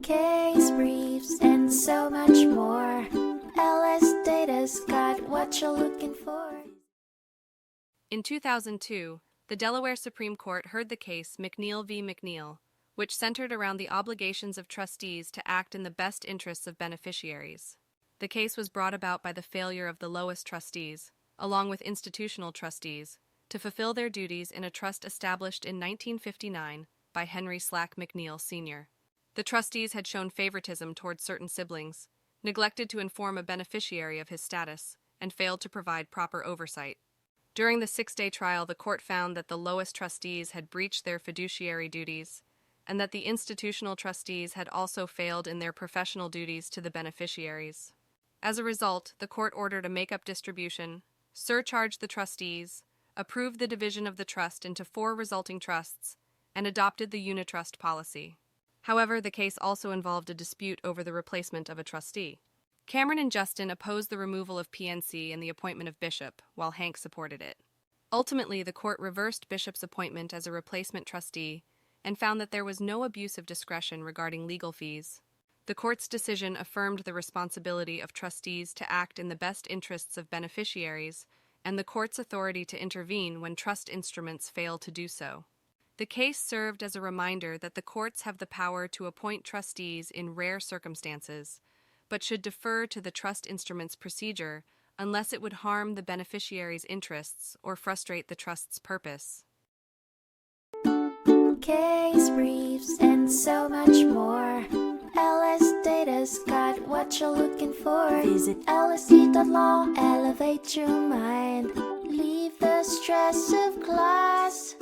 case briefs, and so much more. LSData's got what you're looking for. In 2002, the Delaware Supreme Court heard the case McNeil v. McNeil, which centered around the obligations of trustees to act in the best interests of beneficiaries. The case was brought about by the failure of the Lois Trustees, along with institutional trustees, to fulfill their duties in a trust established in 1959 by Henry Slack McNeil Sr. The trustees had shown favoritism towards certain siblings, neglected to inform a beneficiary of his status, and failed to provide proper oversight. During the 6-day trial, the court found that the Lois Trustees had breached their fiduciary duties, and that the institutional trustees had also failed in their professional duties to the beneficiaries. As a result, the court ordered a make-up distribution, surcharged the trustees, approved the division of the trust into 4 resulting trusts, and adopted the Unitrust Policy. However, the case also involved a dispute over the replacement of a trustee. Cameron and Justin opposed the removal of PNC and the appointment of Bishop, while Hank supported it. Ultimately, the court reversed Bishop's appointment as a replacement trustee and found that there was no abuse of discretion regarding legal fees. The court's decision affirmed the responsibility of trustees to act in the best interests of beneficiaries and the court's authority to intervene when trust instruments fail to do so. The case served as a reminder that the courts have the power to appoint trustees in rare circumstances, but should defer to the trust instrument's procedure unless it would harm the beneficiary's interests or frustrate the trust's purpose. Case briefs, and so much more. LSData's got what you're looking for. Visit lsd.law, elevate your mind. Leave the stress of class.